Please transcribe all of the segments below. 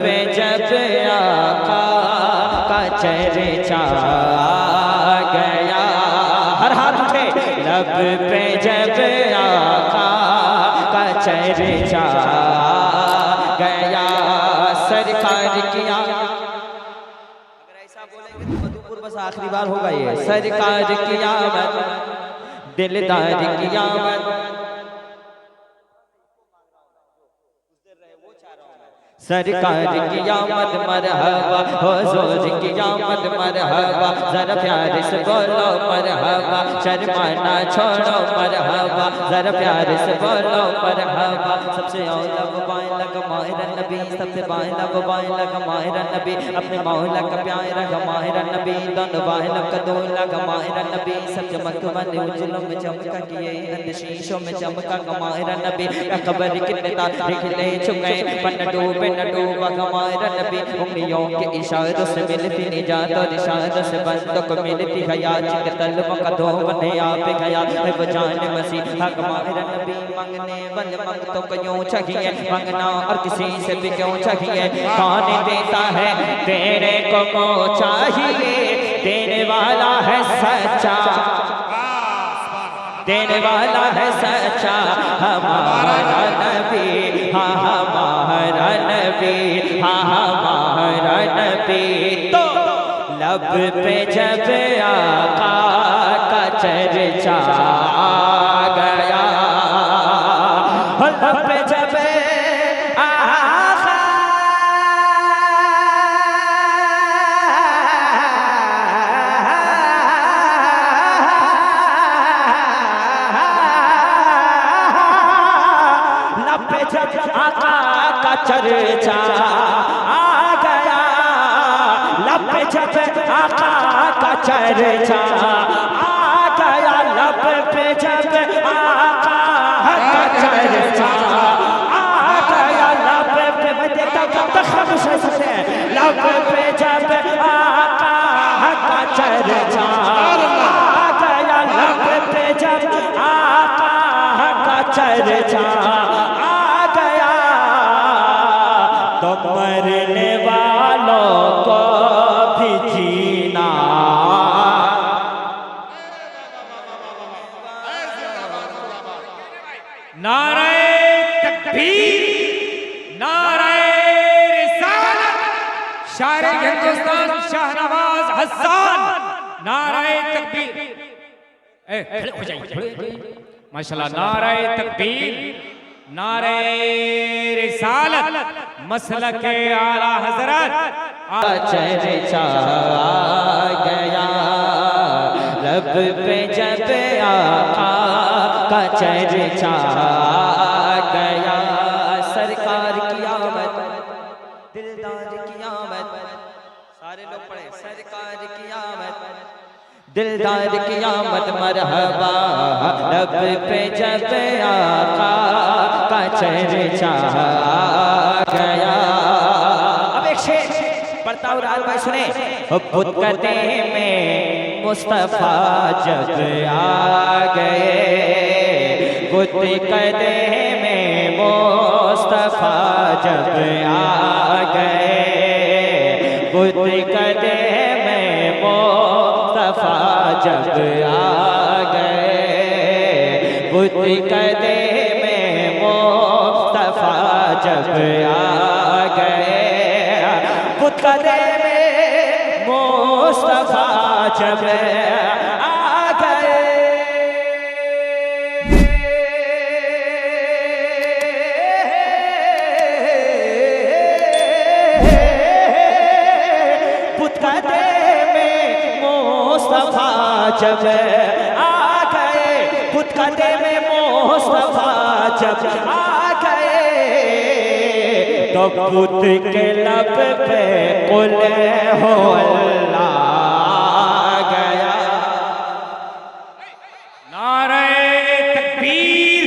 पे जब आका का चर्चा गया, हर हाथ उठे, लब पे जब आका का चर्चा गया, सरकार किया। अगर ऐसा बोलेंगे तो मधुपुर बस आखिरी बार होगा ये। सरकार की आमद, दिलदार की आमद, सरकार की आमद मरहबा, हुजूर की आमद मरहबा, जरा प्यार से बोलो मरहबा, शर्माना छोड़ो मरहबा, जरा प्यार से बोलो मरहबा। सबसे औला वो बाइला का माहिर नबी, सबसे बाइला वो बाइला का माहिर नबी, अपने मौला का प्यारा का माहिर नबी, दोनों बाइला का दूल्हा का माहिर नबी, सब चमक वाले उजलों में चमका किए, शीशों में चमका का माहिर नबी, कबर कितने तारीख ले चुके, पन डूबे न डूबा हमारा नबी, उंगलियों के इशारों से मिलती निजात और इशारों से बंदों को मिलती हयात, के तलबों का धोने आप गया है वो जान मसीहा हमारा नबी। मांगने वाले मंगतों को यूं चाहिए, मांगना और किसी से भी क्यों चाहिए, कौन देता है तेरे को चाहिए, देने वाला है सच्चा, देने वाला है सच्चा हमारा नबी, हाँ हमारा नबी, हाँ हमारा नबी। तो लब पे जब आका का चर्चा गया, लब पे जब आका का चर्चा आ गया, लब पे जब आका का चर्चा आ गया, लब पे जब आका का चर्चा आ गया, लब पे मैं देखता हूँ कब तक खामोश रह सकते हैं, लब पे जब आका का चर्चा आ गया, लब पे जब आका का चर्चा तो मरने वालों को भी जीना, नारे तकबीर, नारे रिसालत, शायर हिंदुस्तान शाहनवाज हसन, नारे तकबीर, खड़े हो जाइए माशाल्लाह, नारे तकबीर, नारे रिसालत, मसलक आला हजरत चर्चा गया, लब पे जब आका का चर्चा गया, सरकार की आमद, दिलदार की आमद, सारे लोग पढ़े, सरकार की आमद, दिलदार की आमद मरहबा, लब पे जब आका का चर्चा गया। अब एक शेर पढ़ता हूँ राज भाई सुने, बुतकते में मुस्तफा जब आ गए, बुतकते में मुस्तफा जब आ गए, बुतकते में मुस्तफा जब आ गए, बुतकते में मुस्तफा जब आ गए, बुतकते में मुस्तफा जब आ गए, बुतकते में मुस्तफा जब आ गए, बुतकते में मुस्तफा जब आ गए, तो बुत के लब पे कुल हो अल्लाह गया। नारे तकबीर,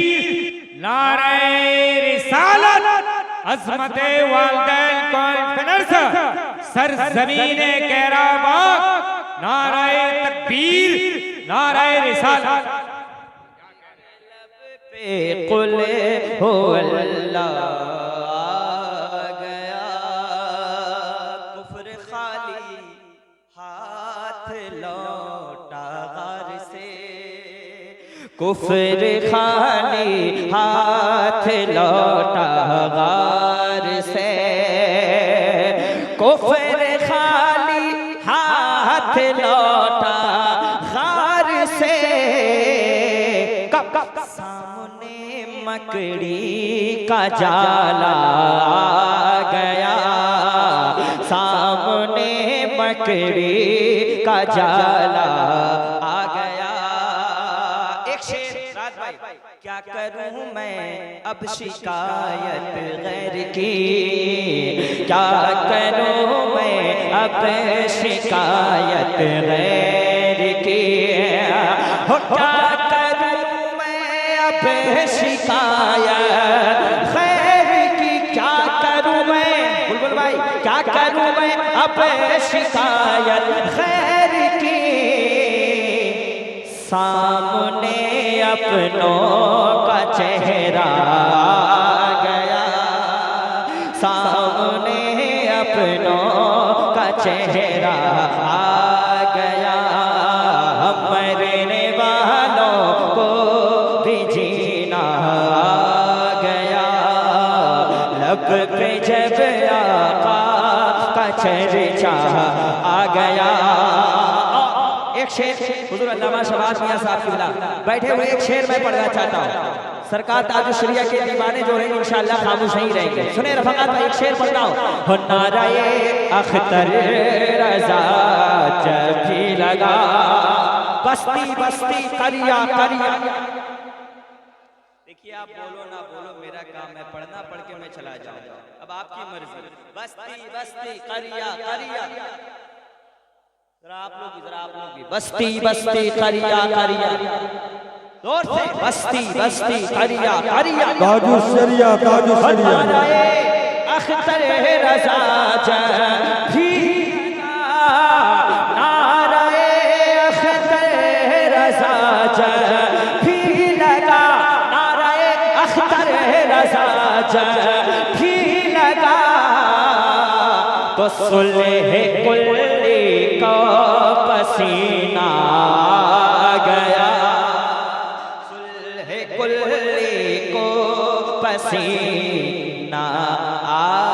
नारे रिसालत, अज़मत वालिदैन कॉन्फ्रेंस, सरज़मीने कैराबाग, नारे तकबीर, नारे रिसालत। कुल हो अल्लाह गया। लौटा गार से, कुफ्र खाली हाथ लौटा गार से, कुफ्र खाली हाथ लौटा गार से। कब सामने मकड़ी का जाला आ गया, सामने मकड़ी का जाला आ गया। एक शेर राज भाई, क्या करूं मैं अब शिकायत गैर की, क्या करूं मैं अब शिकायत गैर की, हो क्या करूं मैं अब शिकायत गैर की, क्या करूं मैं बुलबुल भाई, क्या करूं मैं अब शिकायत गैर की। सामने अपनों का चेहरा आ गया, सामने अपनों का चेहरा आ गया, मरने वालों को भी जीना आ गया, लब पे जब आका का चर्चा आ गया। एक शेर हुजूर अल्लामा शहबाज मियां साहब की बिला बैठे हुए एक शेर मैं पढ़ना चाहता हूँ। सरकार ताजुश शरिया के दीवाने जो रहेंगे इंशाअल्लाह खामोश नहीं रहेंगे। सुने रफ़ाक़ात, मैं एक शेर पढ़ता हूँ। हो नाराए अख्तर रज़ा जब भी लगा, बस्ती बस्ती करिया करिया। देखिए आप बोलो ना बोलो मेरा काम है, पढ़ना पढ़ के मैं चला जाऊंगा, अब आपकी मर्जी। बस्ती बस्ती करिया करिया, जरा आप लोग भी बस्ती बस्ती करिया करिया, जोर से बस्ती बस्ती करिया करिया, ताजुश शरिया ताजुश शरिया। अख्तर रज़ा जब भी नाराए अख्तर रज़ा जब भी लगा, नाराए अख्तर रज़ा जब भी लगा, तो सुलह कुल्ली को पसीना आ गया, सुलह कुल्ली को पसीना आ